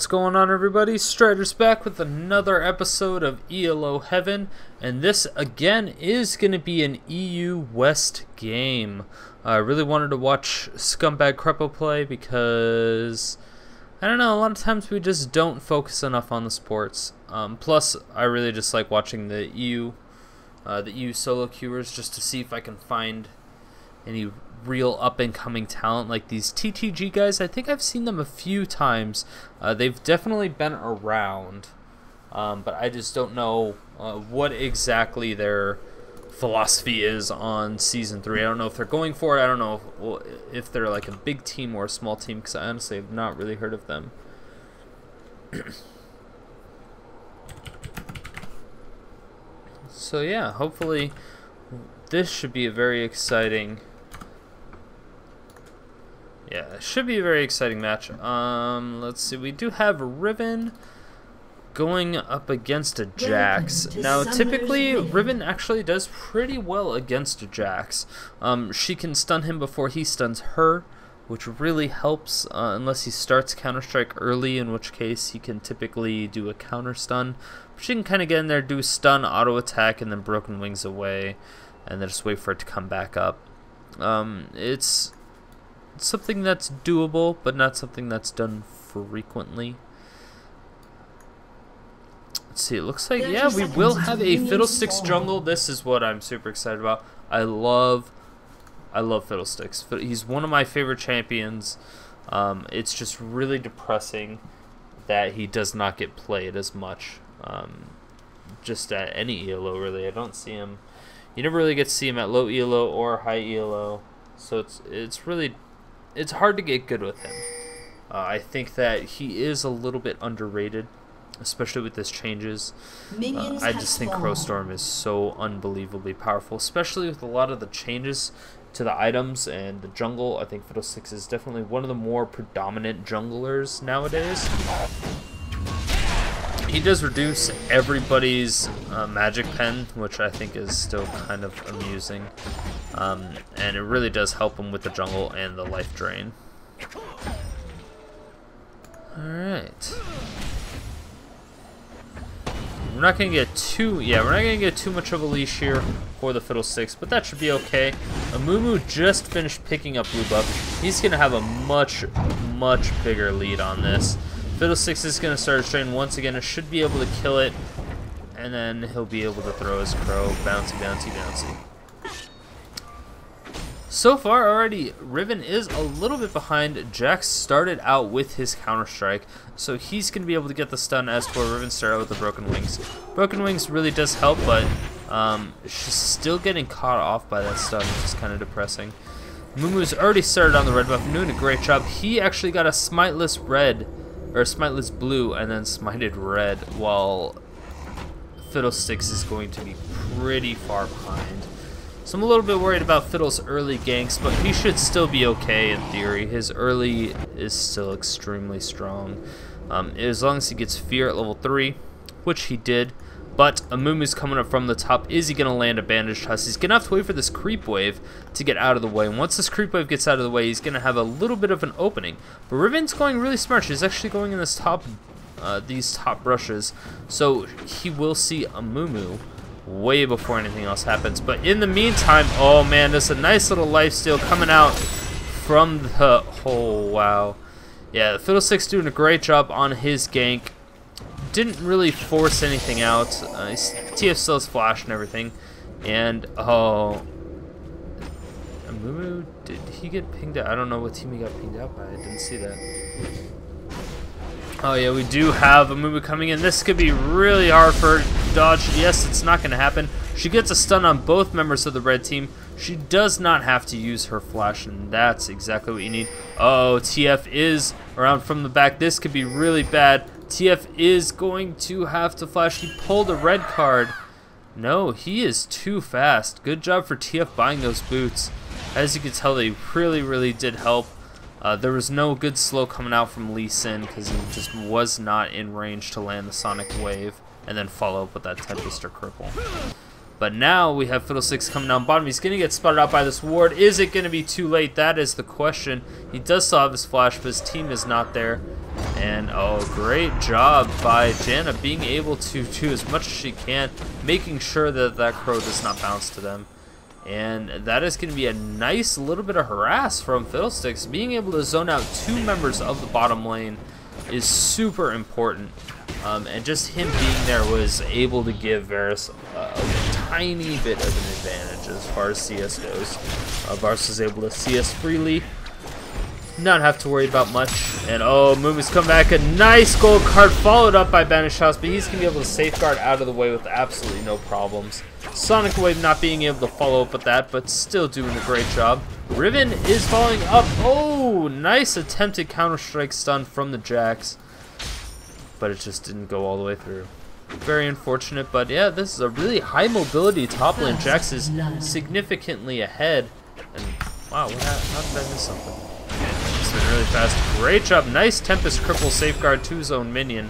What's going on, everybody? Strider's back with another episode of ELO Heaven, and this again is going to be an EU West game. I really wanted to watch SkumbagKrepo play because, I don't know, a lot of times we just don't focus enough on the sports. Plus, I really just like watching the EU solo queuers just to see if I can find any real up-and-coming talent like these TTG guys. I think I've seen them a few times. They've definitely been around, but I just don't know what exactly their philosophy is on Season 3. I don't know if they're going for it. I don't know if they're like a big team or a small team, because I honestly have not really heard of them. So yeah, hopefully this should be a very exciting... Yeah, it should be a very exciting match. Let's see. We do have Riven going up against a Jax. Now, typically, Riven actually does pretty well against a Jax. She can stun him before he stuns her, which really helps, unless he starts Counter-Strike early, in which case he can typically do a counter stun. But she can kind of get in there, do stun, auto-attack, and then Broken Wings away, and then just wait for it to come back up. It's something that's doable, but not something that's done frequently. Let's see, it looks like, yeah, we will have a Fiddlesticks jungle. This is what I'm super excited about. I love Fiddlesticks. He's one of my favorite champions. It's just really depressing that he does not get played as much. Just at any ELO, really. I don't see him. You never really get to see him at low ELO or high ELO. So it's hard to get good with him. I think that he is a little bit underrated, especially with his changes. I just think Crowstorm is so unbelievably powerful, especially with a lot of the changes to the items and the jungle. I think Fiddlesticks is definitely one of the more predominant junglers nowadays. He does reduce everybody's magic pen, which I think is still kind of amusing. And it really does help him with the jungle and the life drain. Alright. We're not gonna get too much of a leash here for the Fiddlesticks, but that should be okay. Amumu just finished picking up blue buff. He's gonna have a much bigger lead on this. Fiddlesticks is going to start his train once again. It should be able to kill it, and then he'll be able to throw his crow. Bouncy, bouncy, bouncy. So far already, Riven is a little bit behind. Jax started out with his Counter-Strike, so he's going to be able to get the stun as for Riven started out with the Broken Wings. Broken Wings really does help, but she's still getting caught off by that stun, which is kind of depressing. Mumu's already started on the red buff and doing a great job. He actually got a smiteless red, or smiteless blue, and then smited red, while Fiddlesticks is going to be pretty far behind. So I'm a little bit worried about Fiddle's early ganks, but he should still be okay in theory. His early is still extremely strong. As long as he gets Fear at level 3, which he did. But Amumu's coming up from the top. Is he going to land a Bandage Toss? He's going to have to wait for this creep wave to get out of the way. And once this creep wave gets out of the way, he's going to have a little bit of an opening. But Riven's going really smart. She's actually going in this these top brushes. So he will see Amumu way before anything else happens. But in the meantime, oh man, there's a nice little lifesteal coming out from the... Oh, wow. Yeah, the Fiddlesticks doing a great job on his gank. Didn't really force anything out. TF still has flash and everything. And, oh... Amumu, did he get pinged out? I don't know what team he got pinged out by. I didn't see that. Oh yeah, we do have Amumu coming in. This could be really hard for her to dodge. Yes, it's not going to happen. She gets a stun on both members of the red team. She does not have to use her flash, and that's exactly what you need. Oh, TF is around from the back. This could be really bad. TF is going to have to flash. He pulled a red card. No, he is too fast. Good job for TF buying those boots. As you can tell, they really did help. There was no good slow coming out from Lee Sin because he just was not in range to land the Sonic Wave and then follow up with that Tempest or Cripple. But now we have Fiddlesticks coming down bottom. He's going to get spotted out by this ward. Is it going to be too late? That is the question. He does still have his flash, but his team is not there. And oh, great job by Janna being able to do as much as she can, making sure that that crow does not bounce to them. And that is going to be a nice little bit of harass from Fiddlesticks. Being able to zone out 2 members of the bottom lane is super important. And just him being there was able to give Varus a tiny bit of an advantage as far as CS goes. Varus was able to CS freely, not have to worry about much. And oh, Mumu's come back, a nice gold card followed up by Banished House, but he's going to be able to safeguard out of the way with absolutely no problems. Sonic Wave not being able to follow up with that, but still doing a great job. Riven is following up. Oh, nice attempted Counter-Strike stun from the Jax, but it just didn't go all the way through. Very unfortunate, but yeah, this is a really high mobility top lane. Jax is significantly ahead. And wow, how did I miss something? It's been really fast. Great job. Nice Tempest cripple safeguard to his own minion.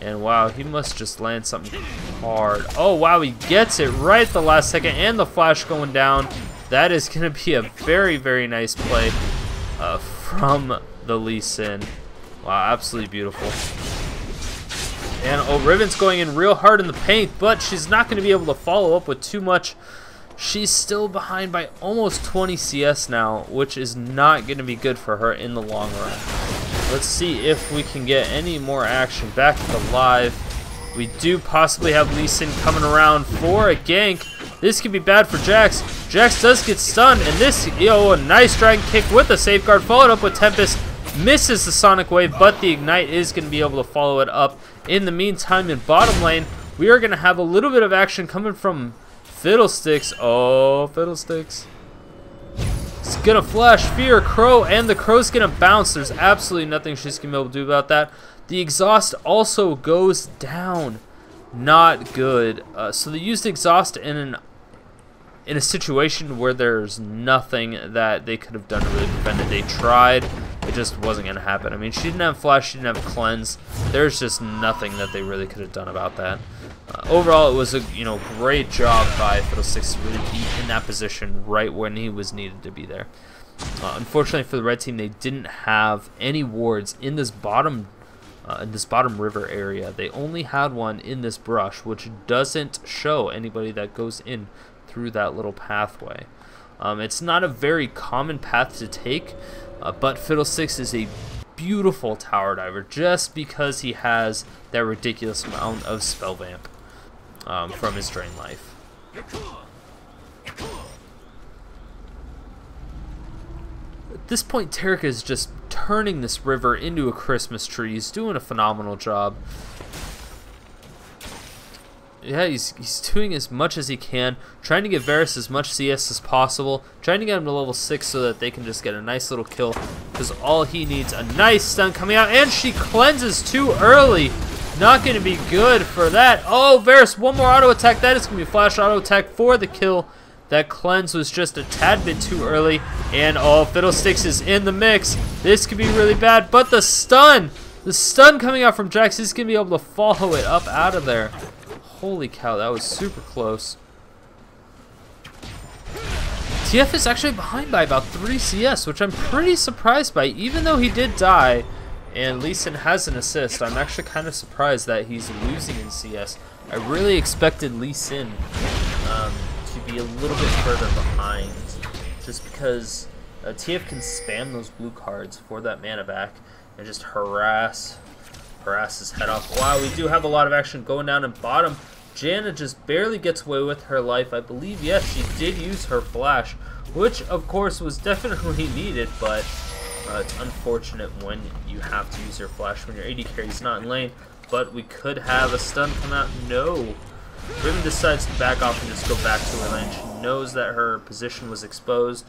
And wow, he must just land something hard. Oh wow, he gets it right at the last second, and the flash going down. That is going to be a very, very nice play from the Lee Sin. Wow, absolutely beautiful. And oh, Riven's going in real hard in the paint, but she's not going to be able to follow up with too much. She's still behind by almost 20 CS now, which is not going to be good for her in the long run. Let's see if we can get any more action back to live. We do possibly have Lee Sin coming around for a gank. This could be bad for Jax. Jax does get stunned, and this, a nice dragon kick with a safeguard, followed up with Tempest. Misses the Sonic Wave, but the Ignite is going to be able to follow it up. In the meantime, in bottom lane, we are going to have a little bit of action coming from Fiddlesticks. Oh, Fiddlesticks. It's going to flash Fear Crow, and the Crow's going to bounce. There's absolutely nothing she's going to be able to do about that. The exhaust also goes down. Not good. So they used exhaust in a situation where there's nothing that they could have done to really prevent it. They tried. It just wasn't going to happen. I mean, she didn't have flash, she didn't have cleanse. There's just nothing that they really could have done about that. Overall, it was a great job by Fiddlesticks to really be in that position right when he was needed to be there. Unfortunately for the red team, they didn't have any wards in this bottom river area. They only had one in this brush, which doesn't show anybody that goes in through that little pathway. It's not a very common path to take, but Fiddlesticks is a beautiful tower diver just because he has that ridiculous amount of spell vamp from his drain life. At this point, Taric is just turning this river into a Christmas tree. He's doing a phenomenal job. Yeah, he's doing as much as he can, trying to get Varus as much CS as possible, trying to get him to level 6 so that they can just get a nice little kill, because all he needs, a nice stun coming out, and she cleanses too early. Not going to be good for that. Oh, Varus, one more auto attack. That is going to be a flash auto attack for the kill. That cleanse was just a tad bit too early, and oh, Fiddlesticks is in the mix. This could be really bad, but the stun coming out from Jax is going to be able to follow it up out of there. Holy cow, that was super close. TF is actually behind by about 3 CS, which I'm pretty surprised by. Even though he did die and Lee Sin has an assist, I'm actually kind of surprised that he's losing in CS. I really expected Lee Sin to be a little bit further behind, just because TF can spam those blue cards for that mana back and just harass his head off. Wow, we do have a lot of action going down in bottom. Janna just barely gets away with her life. I believe, yes, she did use her flash, which of course was definitely needed, but it's unfortunate when you have to use your flash when your AD carry's not in lane. But we could have a stun come out. No. Riven decides to back off and just go back to her lane. She knows that her position was exposed.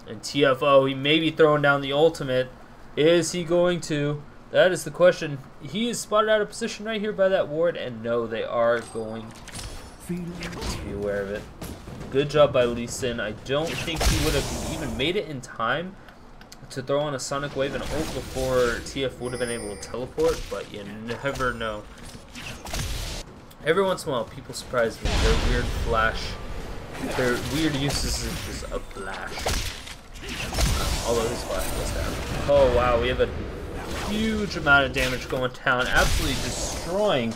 And TFO, he may be throwing down the ultimate. Is he going to? That is the question. He is spotted out of position right here by that ward, and no, they are going to be aware of it. Good job by Lee Sin. I don't think he would have even made it in time to throw on a Sonic Wave and ult before TF would have been able to teleport, but you never know. Every once in a while, people surprise me. Their weird flash, their weird uses of flash. Although his flash was down. Oh wow, we have a huge amount of damage going down, absolutely destroying.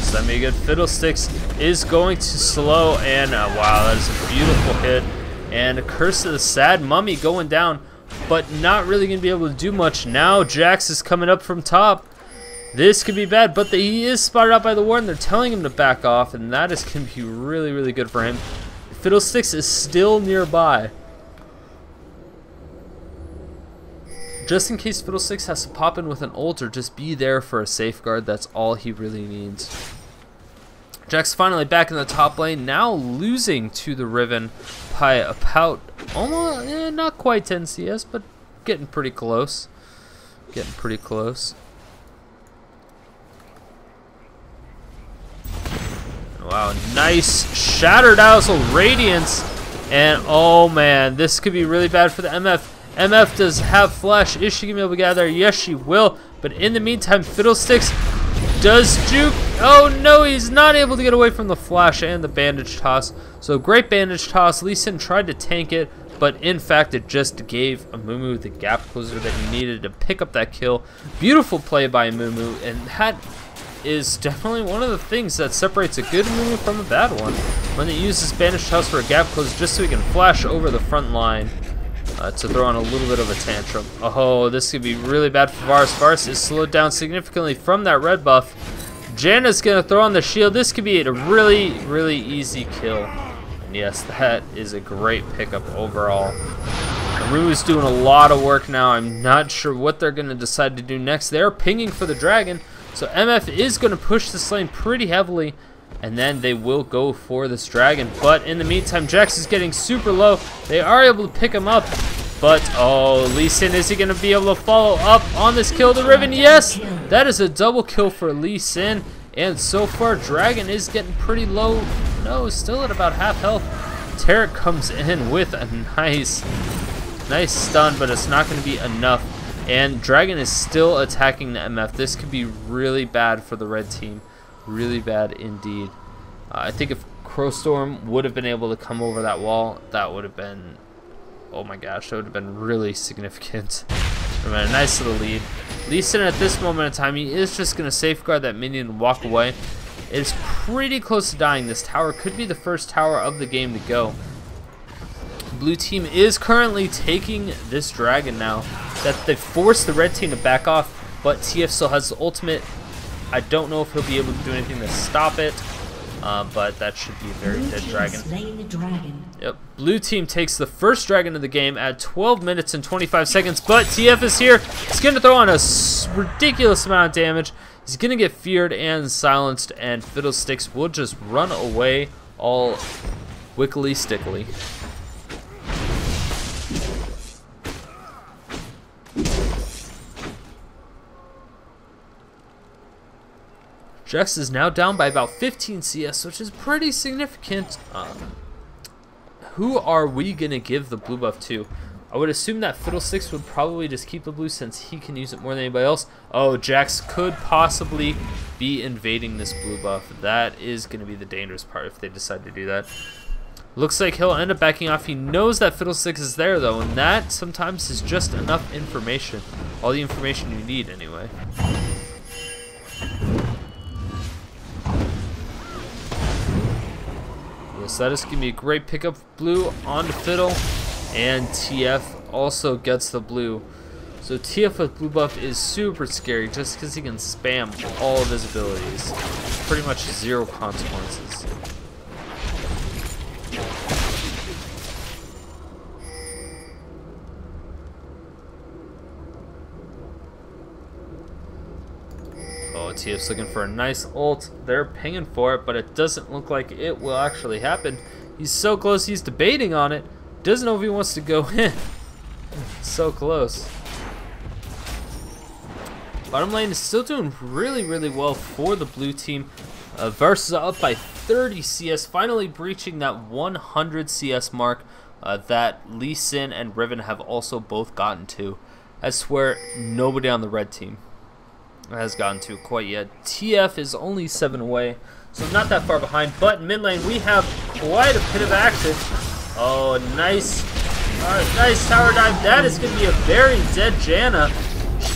Semi-good. Fiddlesticks is going to slow, and wow, that is a beautiful hit. And a Curse of the Sad Mummy going down, but not really going to be able to do much. Now Jax is coming up from top. This could be bad, but he is spotted out by the ward, and they're telling him to back off, and that is going to be really, really good for him. Fiddlesticks is still nearby. Just in case Fiddlesticks has to pop in with an ult or just be there for a safeguard, that's all he really needs. Jax finally back in the top lane, now losing to the Riven by about almost, not quite 10 CS, but getting pretty close. Getting pretty close. Wow, nice Shattered Dazzle Radiance. And oh man, this could be really bad for the MF. MF does have flash. Is she going to be able to get out there? Yes, she will. But in the meantime, Fiddlesticks does juke. Oh no, he's not able to get away from the flash and the bandage toss. So great bandage toss. Lee Sin tried to tank it, but in fact it just gave Amumu the gap closer that he needed to pick up that kill. Beautiful play by Amumu, and that is definitely one of the things that separates a good Amumu from a bad one. When he uses bandage toss for a gap close just so he can flash over the front line. To throw on a little bit of a tantrum. Oh, this could be really bad for Varus. Varus is slowed down significantly from that red buff. Janna's going to throw on the shield. This could be a really, really easy kill. And yes, that is a great pickup overall. Ru's doing a lot of work now. I'm not sure what they're going to decide to do next. They're pinging for the dragon. So MF is going to push this lane pretty heavily. And then they will go for this dragon. But in the meantime, Jax is getting super low. They are able to pick him up. But, oh, Lee Sin, is he going to be able to follow up on this kill to Riven? Yes! That is a double kill for Lee Sin. And so far, Dragon is getting pretty low. No, still at about half health. Taric comes in with a nice stun, but it's not going to be enough. And Dragon is still attacking the MF. This could be really bad for the red team. Really bad indeed. I think if Crowstorm would have been able to come over that wall, that would have been, oh my gosh, that would have been really significant. A nice little lead. Lee Sin at this moment in time, he is just going to safeguard that minion and walk away. It's pretty close to dying. This tower could be the first tower of the game to go. Blue team is currently taking this dragon now. That they forced the red team to back off, but TF still has the ultimate. I don't know if he'll be able to do anything to stop it, but that should be a very dead dragon. Yep. Blue team takes the first dragon of the game at 12 minutes and 25 seconds, but TF is here. He's going to throw on a ridiculous amount of damage. He's going to get feared and silenced, and Fiddlesticks will just run away all wickily stickily. Jax is now down by about 15 CS, which is pretty significant. Who are we going to give the blue buff to? I would assume that Fiddlesticks would probably just keep the blue since he can use it more than anybody else. Oh, Jax could possibly be invading this blue buff. That is going to be the dangerous part if they decide to do that. Looks like he'll end up backing off. He knows that Fiddlesticks is there, though, and that sometimes is just enough information. All the information you need, anyway. So that is going to be a great pickup. Blue onto Fiddle, and TF also gets the blue. So TF with blue buff is super scary just because he can spam all of his abilities. Pretty much zero consequences. TF's looking for a nice ult. They're pinging for it, but it doesn't look like it will actually happen. He's so close, he's debating on it. Doesn't know if he wants to go in. So close. Bottom lane is still doing really, really well for the blue team. Varus is up by 30 CS, finally breaching that 100 CS mark that Lee Sin and Riven have also both gotten to. I swear, nobody on the red team has gotten to quite yet. TF is only 7 away, so not that far behind, but in mid lane we have quite a bit of action. Oh, nice Alright, nice tower dive. That is going to be a very dead Janna.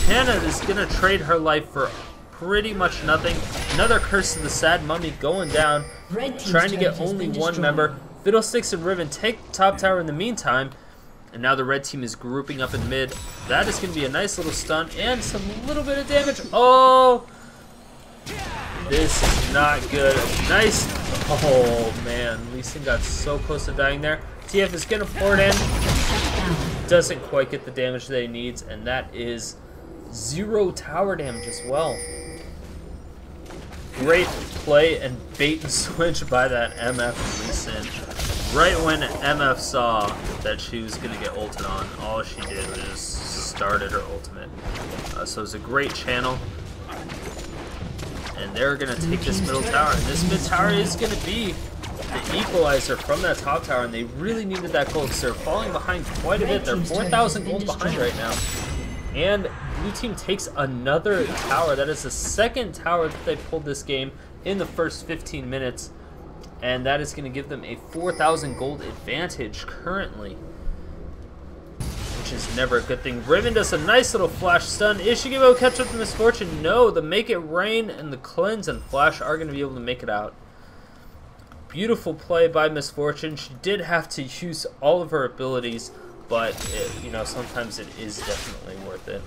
Janna is going to trade her life for pretty much nothing. Another Curse of the Sad Mummy going down, trying to get only one member. Fiddlesticks and Riven take top tower in the meantime, and now the red team is grouping up in mid. That is going to be a nice little stun and some little bit of damage. Oh! This is not good. Nice. Oh, man. Lee Sin got so close to dying there. TF is going to pour it in. Doesn't quite get the damage that he needs, and that is 0 tower damage as well. Great play and bait and switch by that MF Lee Sin. Right when MF saw that she was going to get ulted on, all she did was just started her ultimate. So it was a great channel. And they're going to take this middle tower. And this mid tower is going to be the equalizer from that top tower. And they really needed that gold because they're falling behind quite a bit. They're 4,000 gold behind right now. And blue team takes another tower. That is the second tower that they pulled this game in the first 15 minutes. And that is going to give them a 4,000 gold advantage currently, which is never a good thing. Riven does a nice little flash stun. Is she going to be able to catch up to Misfortune? No, the Make It Rain and the Cleanse and Flash are going to be able to make it out. Beautiful play by Misfortune. She did have to use all of her abilities, but you know, sometimes it is definitely worth it.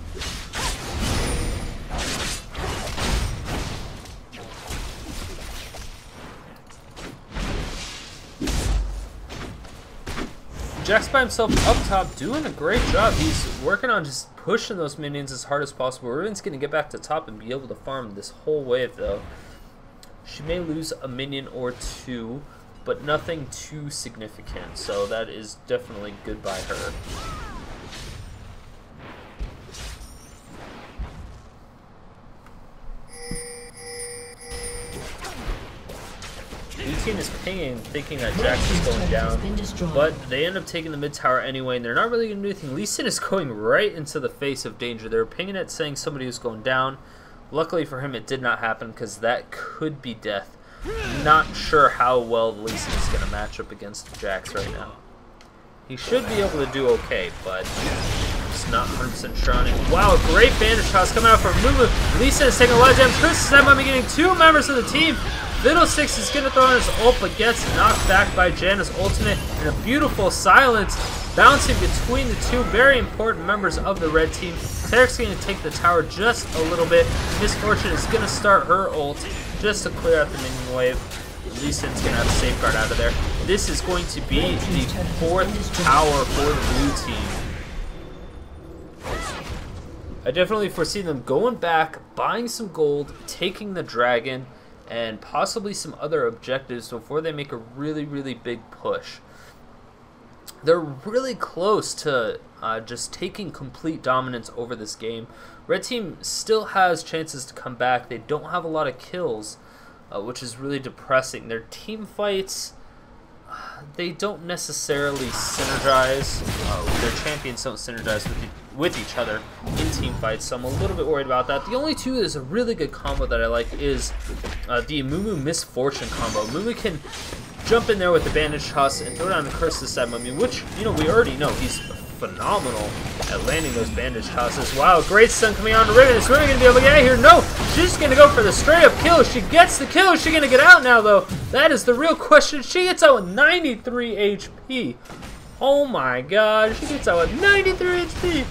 Jax by himself up top, doing a great job. He's working on just pushing those minions as hard as possible. Riven's going to get back to top and be able to farm this whole wave, though. She may lose a minion or two, but nothing too significant. So that is definitely good by her. Blue team is pinging, thinking that Jax is going down, but they end up taking the mid tower anyway, and they're not really going to do anything. Lee Sin is going right into the face of danger. They're pinging it, saying somebody was going down. Luckily for him, it did not happen, because that could be death. Not sure how well Lee Sin is going to match up against Jax right now. He should be able to do okay, but it's not 100% sure on it. Wow, a great bandage toss coming out from Amumu. Lee Sin is taking a lot of damage. Chris is getting 2 members of the team. Fiddlesticks is going to throw in his ult, but gets knocked back by Janna's ultimate, and a beautiful silence bouncing between the two very important members of the red team. Taric's going to take the tower just a little bit. Misfortune is going to start her ult just to clear out the minion wave. Lee Sin's going to have a safeguard out of there. This is going to be the 4th tower for the blue team. I definitely foresee them going back, buying some gold, taking the dragon, and possibly some other objectives before they make a really, really big push. They're really close to just taking complete dominance over this game. Red team still has chances to come back. They don't have a lot of kills, which is really depressing. Their team fights, they don't necessarily synergize. Their champions don't synergize with each other in team fights, so I'm a little bit worried about that. The only two that is a really good combo that I like is the Amumu Misfortune combo. Amumu can jump in there with the bandage toss and throw down the Curse of the Sad Mummy, which, you know, we already know he's phenomenal at landing those bandage tosses. Wow, great stun coming on to Riven. Is Riven going to be able to get out of here? No! She's just going to go for the straight up kill. She gets the kill. Is she going to get out now, though? That is the real question. She gets out with 93 HP. Oh my god, she gets out with 93 HP.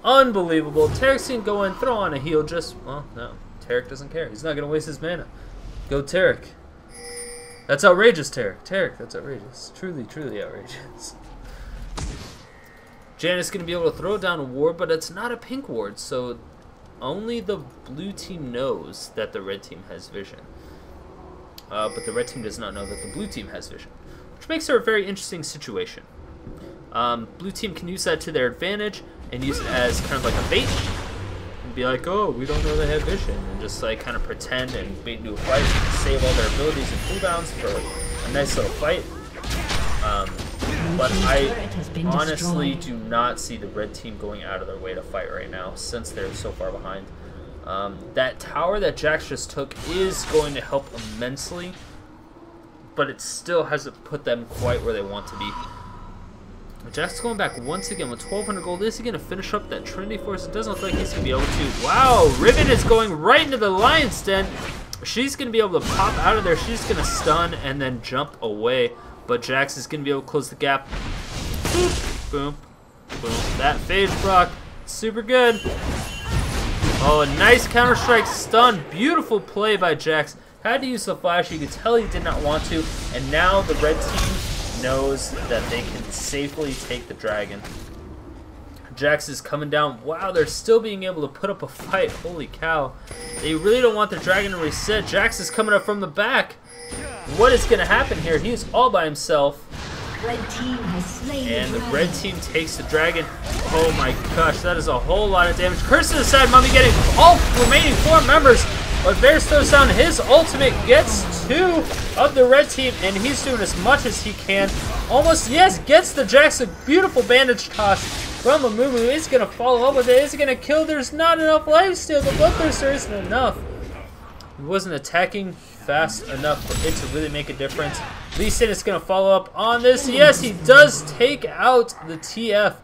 Unbelievable. Taric's going to go in, throw on a heal. Just, well, no. Taric doesn't care. He's not going to waste his mana. Go Taric. That's outrageous, Taric. Taric, that's outrageous. Truly, truly outrageous. Janna's going to be able to throw down a ward, but it's not a pink ward, so only the blue team knows that the red team has vision. But the red team does not know that the blue team has vision, which makes her a very interesting situation. Blue team can use that to their advantage and use it as kind of like a bait and be like, oh, we don't know they have vision, and just like kind of pretend and bait into a fight and save all their abilities and cooldowns for a nice little fight. But I honestly do not see the red team going out of their way to fight right now, since they're so far behind. That tower that Jax just took is going to help immensely, but it still hasn't put them quite where they want to be. Jack's going back once again with 1,200 gold. Is he going to finish up that Trinity Force? It doesn't look like he's going to be able to. Wow, Riven is going right into the Lion's Den. She's going to be able to pop out of there. She's going to stun and then jump away. But Jax is going to be able to close the gap. Boop, boom, boom. That phage proc, super good. Oh, a nice counter-strike stun. Beautiful play by Jax. Had to use the flash. You could tell he did not want to. And now the red team knows that they can safely take the dragon. Jax is coming down. Wow, they're still being able to put up a fight. Holy cow. They really don't want the dragon to reset. Jax is coming up from the back. What is going to happen here? He is all by himself. Red team has slain and the red team takes the dragon. Oh my gosh, that is a whole lot of damage. Curse to the side, Mummy getting all remaining 4 members. But Varus throws down his ultimate, gets 2 of the red team, and he's doing as much as he can. Almost, yes, gets the Jax. A beautiful bandage toss from Amumu. Is going to follow up with it. Is it going to kill? There's not enough lifesteal. The Bloodthirster isn't enough. He wasn't attacking fast enough for it to really make a difference. Lee Sin is going to follow up on this. Yes, he does take out the TF.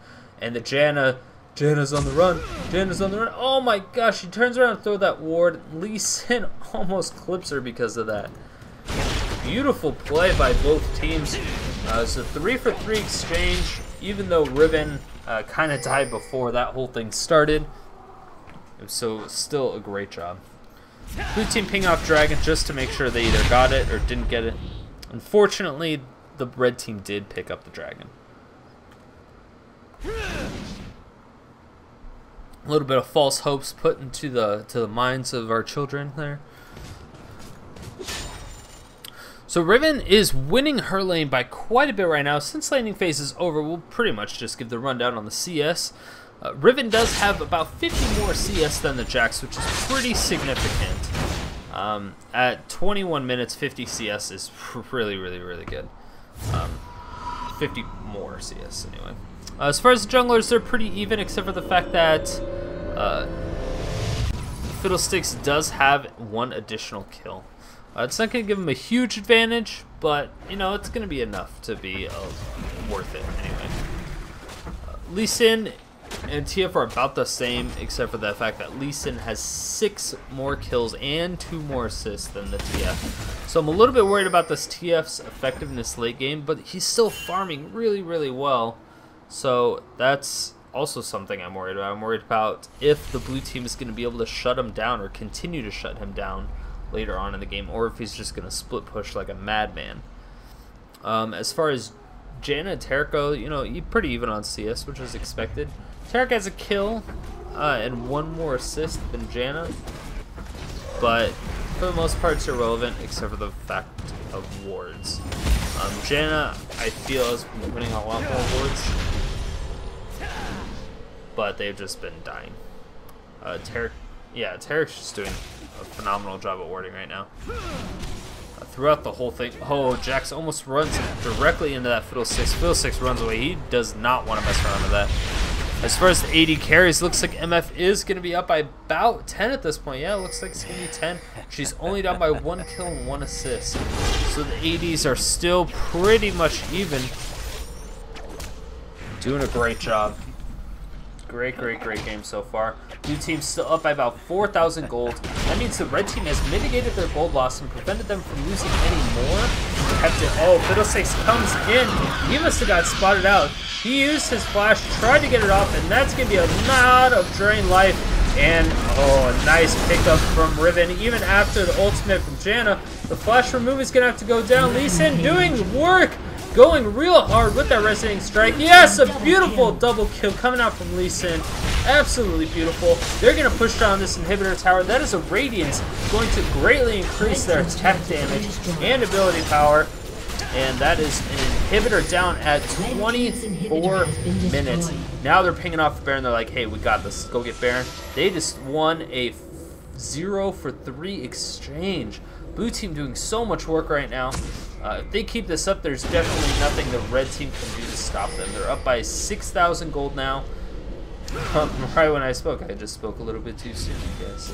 And the Janna's on the run. Janna's on the run. Oh my gosh, she turns around and throws that ward. Lee Sin almost clips her because of that. Beautiful play by both teams. It's a 3-for-3 exchange, even though Riven kind of died before that whole thing started. So still a great job. Blue team ping off dragon just to make sure they either got it or didn't get it. Unfortunately, the red team did pick up the dragon. A little bit of false hopes put into the minds of our children there. So Riven is winning her lane by quite a bit right now. Since laning phase is over, we'll pretty much just give the rundown on the CS. Riven does have about 50 more CS than the Jax, which is pretty significant. At 21 minutes, 50 CS is really, really, really good. 50 more CS anyway. As far as the junglers, they're pretty even, except for the fact that Fiddlesticks does have 1 additional kill. It's not going to give him a huge advantage, but you know it's going to be enough to be worth it anyway. Lee Sin and TF are about the same, except for the fact that Lee Sin has 6 more kills and 2 more assists than the TF. So I'm a little bit worried about this TF's effectiveness late game, but he's still farming really, really well. So that's also something I'm worried about. I'm worried about if the blue team is going to be able to shut him down or continue to shut him down later on in the game, or if he's just going to split push like a madman. As far as Janna and Taric go, you know, pretty even on CS, which was expected. Taric has a kill and 1 more assist than Janna, but for the most part it's irrelevant except for the fact of wards. Janna, I feel, has been winning a lot more wards, but they've just been dying. Taric's just doing a phenomenal job at warding right now. Throughout the whole thing. Oh, Jax almost runs directly into that Fiddlesticks. Fiddlesticks runs away. He does not want to mess around with that. As far as the AD carries, looks like MF is going to be up by about 10 at this point. Yeah, it looks like it's going to be 10. She's only down by 1 kill and 1 assist. So the ADs are still pretty much even. Doing a great job. Great game so far. Blue team's still up by about 4,000 gold. That means the red team has mitigated their gold loss and prevented them from losing any more. Oh, Fiddlesticks comes in. He must have got spotted out. He used his flash, tried to get it off, and that's going to be a lot of drain life. And, oh, a nice pickup from Riven. Even after the ultimate from Janna, the flash remove is going to have to go down. Lee Sin doing work. Going real hard with that resonating strike. Yes, a beautiful double kill coming out from Lee Sin. Absolutely beautiful. They're going to push down this inhibitor tower. That is a Radiance, going to greatly increase their attack damage and ability power. And that is an inhibitor down at 24 minutes. Now they're pinging off the Baron. They're like, hey, we got this. Let's go get Baron. They just won a 0-for-3 exchange. Blue team doing so much work right now. If they keep this up, there's definitely nothing the red team can do to stop them. They're up by 6,000 gold now. Right when I spoke, I just spoke a little bit too soon, I guess.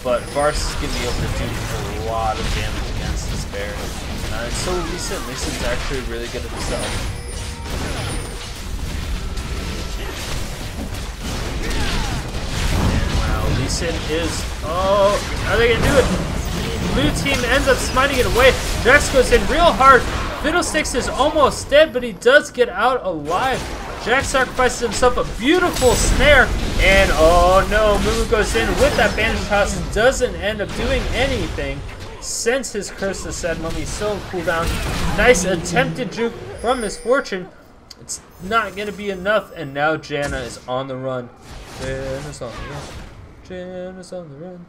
But Varus is going to be able to do a lot of damage against this Baron. And so Lee Sin's actually really good at himself. Lee Sin is... Oh, are they going to do it? Blue team ends up smiting it away. Jax goes in real hard. Fiddlesticks is almost dead, but he does get out alive. Jax sacrifices himself a beautiful snare, and oh no, Amumu goes in with that bandage toss, doesn't end up doing anything. Since his curse to Sad Mummy still in cooldown. Nice attempted juke from Misfortune. It's not going to be enough, and now Janna is on the run. Janna's on the run. Janna's on the run.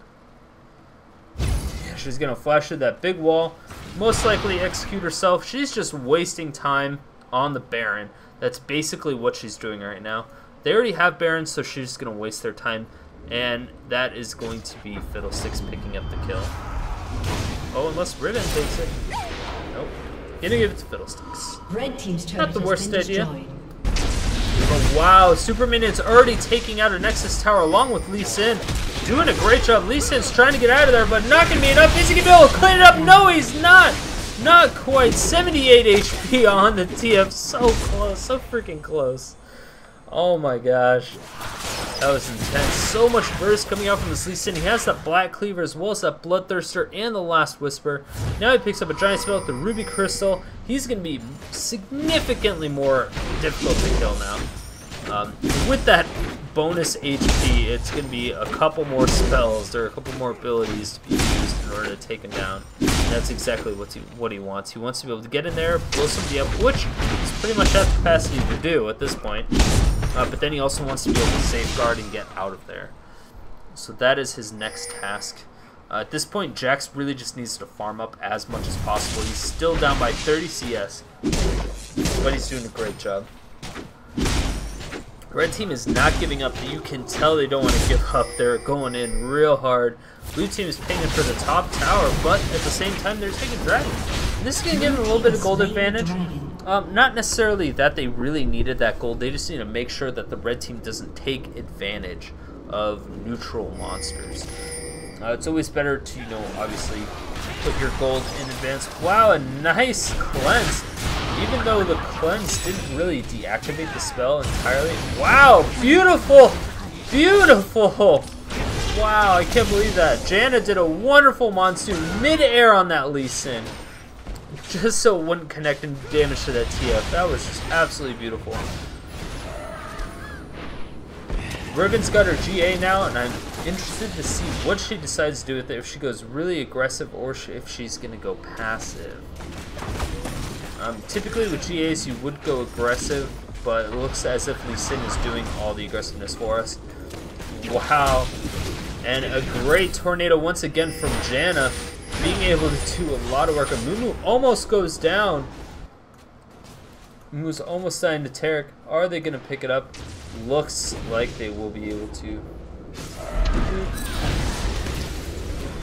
She's going to flash through that big wall. Most likely execute herself. She's just wasting time on the Baron. That's basically what she's doing right now. They already have Barons, so she's just going to waste their time. And that is going to be Fiddlesticks picking up the kill. Oh, unless Riven takes it. Nope. Gonna give it to Fiddlesticks. Red team's turret Not the worst idea. destroyed. But wow, Superminion's already taking out a Nexus tower along with Lee Sin. Doing a great job. Lee Sin's trying to get out of there, but not gonna be enough. Is he gonna be able to clean it up? No, he's not. Not quite. 78 HP on the TF. So close. So freaking close. Oh my gosh. That was intense. So much burst coming out from this Lee Sin. He has that Black Cleaver as well as that Bloodthirster and the Last Whisper. Now he picks up a giant spell with the Ruby Crystal. He's going to be significantly more difficult to kill now. With that bonus HP, it's going to be a couple more spells. There are a couple more abilities to be used in order to take him down. And that's exactly what he wants. He wants to be able to get in there, blow somebody up, which he's pretty much at capacity to do at this point. But then he also wants to be able to safeguard and get out of there. So that is his next task. At this point, Jax really just needs to farm up as much as possible. He's still down by 30 CS, but he's doing a great job. Red team is not giving up. You can tell they don't want to give up. They're going in real hard. Blue team is pinging for the top tower, but at the same time, they're taking Dragon. And this is going to give them a little bit of gold advantage. Not necessarily that they really needed that gold. They just need to make sure that the red team doesn't take advantage of neutral monsters. It's always better to, obviously put your gold in advance. Wow, a nice cleanse. Even though the cleanse didn't really deactivate the spell entirely. Wow, beautiful! Beautiful! Wow, I can't believe that. Janna did a wonderful monsoon mid-air on that Lee Sin. Just so it wouldn't connect and do damage to that TF. That was just absolutely beautiful. Riven's got her GA now, and I'm interested to see what she decides to do with it. If she goes really aggressive or if she's going to go passive. Typically with GAs you would go aggressive, but it looks as if Lee Sin is doing all the aggressiveness for us. Wow. And a great tornado once again from Janna, being able to do a lot of work. Amumu almost goes down. Amumu's almost dying to Taric. Are they going to pick it up? Looks like they will be able to.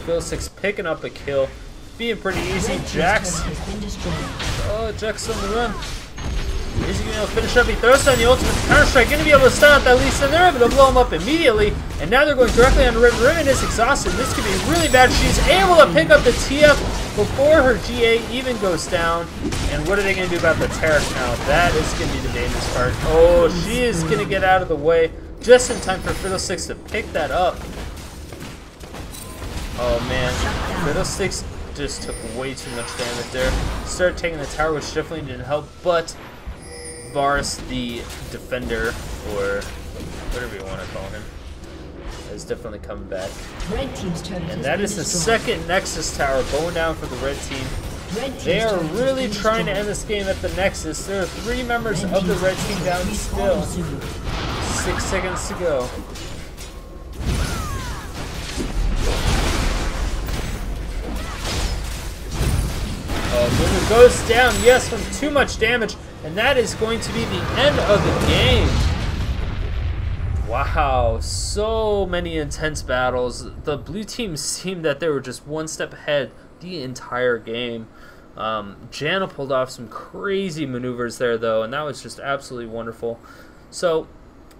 Fiddlesticks picking up a kill. Being pretty easy. Jax. Oh, Jax on the run. Is he going to finish up? He throws down the ultimate counter-strike. Going to be able to stun out that Lee Sin. They're able to blow him up immediately. And now they're going directly on Riven. Riven is exhausted. This could be really bad. She's able to pick up the TF before her GA even goes down. And what are they going to do about the Taric now? That is going to be the dangerous part. Oh, she is going to get out of the way just in time for Fiddlesticks to pick that up. Oh, man. Fiddlesticks just took way too much damage there. Started taking the tower, which definitely didn't help. But Varus, the defender, or whatever you want to call him, is definitely coming back. Red team's turret and that is the second Nexus tower going down for the red team. They are really trying to end this game at the Nexus. There are 3 members of the red team down still. 6 seconds to go. Amumu goes down, yes, from too much damage, and that is going to be the end of the game. Wow, so many intense battles. The blue team seemed that they were just one step ahead the entire game. Janna pulled off some crazy maneuvers there, though, and that was just absolutely wonderful. So,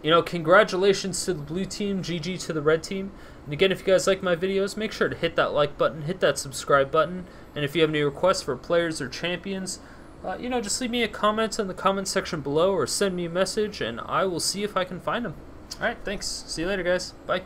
congratulations to the blue team, GG to the red team. And again, if you guys like my videos, make sure to hit that like button, hit that subscribe button. And if you have any requests for players or champions, just leave me a comment in the comment section below or send me a message, and I will see if I can find them. Alright, thanks. See you later, guys. Bye.